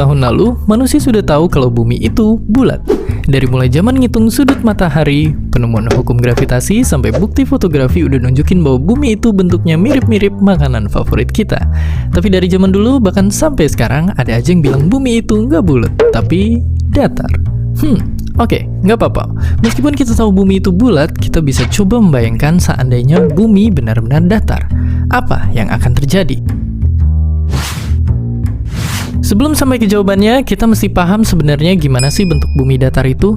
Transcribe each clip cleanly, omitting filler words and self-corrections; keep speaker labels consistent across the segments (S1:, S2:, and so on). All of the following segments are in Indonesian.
S1: Tahun lalu, manusia sudah tahu kalau bumi itu bulat. Dari mulai zaman ngitung sudut matahari, penemuan hukum gravitasi, sampai bukti fotografi udah nunjukin bahwa bumi itu bentuknya mirip-mirip makanan favorit kita. Tapi dari zaman dulu, bahkan sampai sekarang, ada aja yang bilang bumi itu nggak bulat, tapi datar. Oke, nggak apa-apa. Meskipun kita tahu bumi itu bulat, kita bisa coba membayangkan seandainya bumi benar-benar datar. Apa yang akan terjadi? Sebelum sampai ke jawabannya, kita mesti paham sebenarnya gimana sih bentuk bumi datar itu.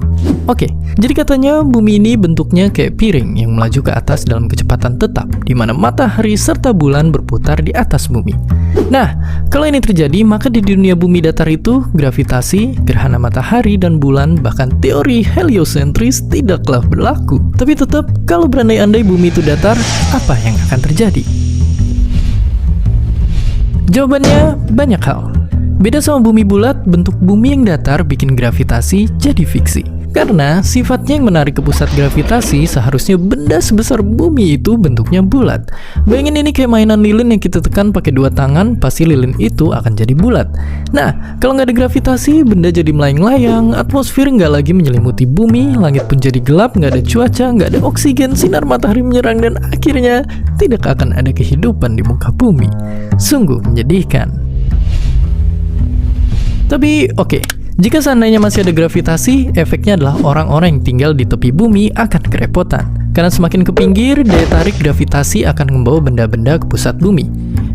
S1: Oke, jadi katanya bumi ini bentuknya kayak piring yang melaju ke atas dalam kecepatan tetap, di mana matahari serta bulan berputar di atas bumi. Nah, kalau ini terjadi, maka di dunia bumi datar itu, gravitasi, gerhana matahari dan bulan, bahkan teori heliosentris tidaklah berlaku. Tapi tetap, kalau berandai-andai bumi itu datar, apa yang akan terjadi? Jawabannya banyak hal. Beda sama bumi bulat, bentuk bumi yang datar bikin gravitasi jadi fiksi. Karena sifatnya yang menarik ke pusat gravitasi, seharusnya benda sebesar bumi itu bentuknya bulat. Bayangin ini kayak mainan lilin yang kita tekan pakai dua tangan, pasti lilin itu akan jadi bulat. Nah, kalau nggak ada gravitasi, benda jadi melayang-layang, atmosfer nggak lagi menyelimuti bumi, langit pun jadi gelap, nggak ada cuaca, nggak ada oksigen, sinar matahari menyerang, dan akhirnya tidak akan ada kehidupan di muka bumi. Sungguh menyedihkan. Tapi oke, jika seandainya masih ada gravitasi, efeknya adalah orang-orang yang tinggal di tepi bumi akan kerepotan. Karena semakin ke pinggir, daya tarik gravitasi akan membawa benda-benda ke pusat bumi.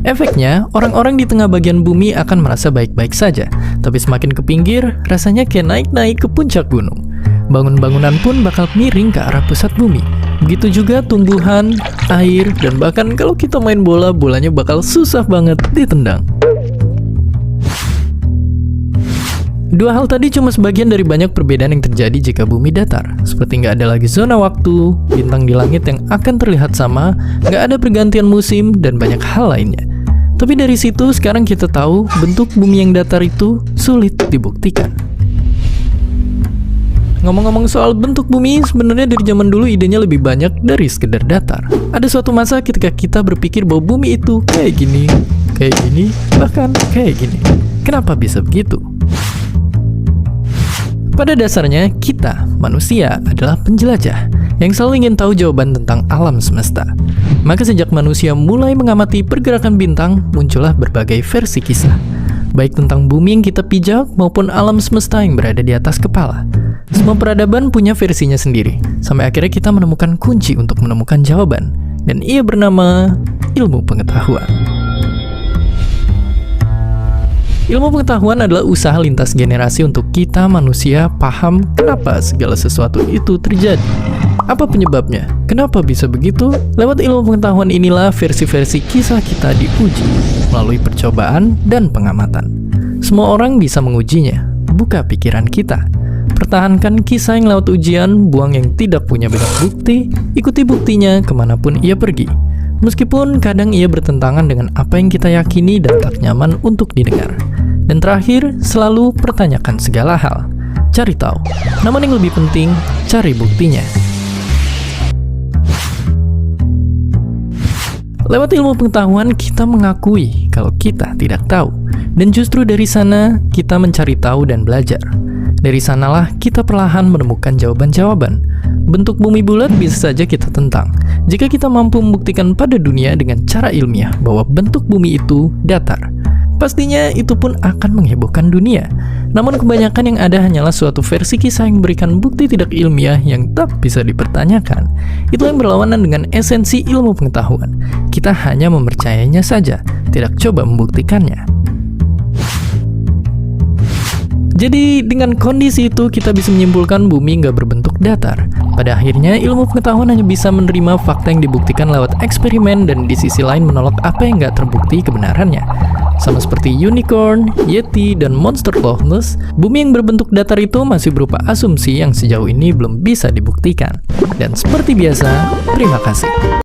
S1: Efeknya, orang-orang di tengah bagian bumi akan merasa baik-baik saja. Tapi semakin ke pinggir, rasanya kayak naik-naik ke puncak gunung. Bangun-bangunan pun bakal miring ke arah pusat bumi. Begitu juga tumbuhan, air, dan bahkan kalau kita main bola, bolanya bakal susah banget ditendang. Dua hal tadi cuma sebagian dari banyak perbedaan yang terjadi jika bumi datar. Seperti nggak ada lagi zona waktu, bintang di langit yang akan terlihat sama, nggak ada pergantian musim, dan banyak hal lainnya. Tapi dari situ sekarang kita tahu bentuk bumi yang datar itu sulit dibuktikan. Ngomong-ngomong soal bentuk bumi, sebenarnya dari zaman dulu idenya lebih banyak dari sekedar datar. Ada suatu masa ketika kita berpikir bahwa bumi itu kayak gini, bahkan kayak gini. Kenapa bisa begitu? Pada dasarnya, kita, manusia, adalah penjelajah yang selalu ingin tahu jawaban tentang alam semesta. Maka sejak manusia mulai mengamati pergerakan bintang, muncullah berbagai versi kisah. Baik tentang bumi yang kita pijak maupun alam semesta yang berada di atas kepala. Semua peradaban punya versinya sendiri, sampai akhirnya kita menemukan kunci untuk menemukan jawaban. Dan ia bernama ilmu pengetahuan. Ilmu pengetahuan adalah usaha lintas generasi untuk kita manusia paham kenapa segala sesuatu itu terjadi. Apa penyebabnya? Kenapa bisa begitu? Lewat ilmu pengetahuan inilah versi-versi kisah kita diuji melalui percobaan dan pengamatan. Semua orang bisa mengujinya. Buka pikiran kita. Pertahankan kisah yang lewat ujian, buang yang tidak punya banyak bukti, ikuti buktinya kemanapun ia pergi. Meskipun kadang ia bertentangan dengan apa yang kita yakini dan tak nyaman untuk didengar. Dan terakhir, selalu pertanyakan segala hal. Cari tahu. Namun yang lebih penting, cari buktinya. Lewat ilmu pengetahuan, kita mengakui kalau kita tidak tahu. Dan justru dari sana, kita mencari tahu dan belajar. Dari sanalah kita perlahan menemukan jawaban-jawaban. Bentuk bumi bulat bisa saja kita tentang. Jika kita mampu membuktikan pada dunia dengan cara ilmiah bahwa bentuk bumi itu datar, pastinya itu pun akan menghebohkan dunia. Namun kebanyakan yang ada hanyalah suatu versi kisah yang memberikan bukti tidak ilmiah yang tak bisa dipertanyakan. Itulah yang berlawanan dengan esensi ilmu pengetahuan. Kita hanya mempercayainya saja, tidak coba membuktikannya. Jadi dengan kondisi itu kita bisa menyimpulkan bumi nggak berbentuk datar. Pada akhirnya ilmu pengetahuan hanya bisa menerima fakta yang dibuktikan lewat eksperimen dan di sisi lain menolak apa yang nggak terbukti kebenarannya. Sama seperti unicorn, yeti, dan monster Loch Ness, bumi yang berbentuk datar itu masih berupa asumsi yang sejauh ini belum bisa dibuktikan. Dan seperti biasa, terima kasih.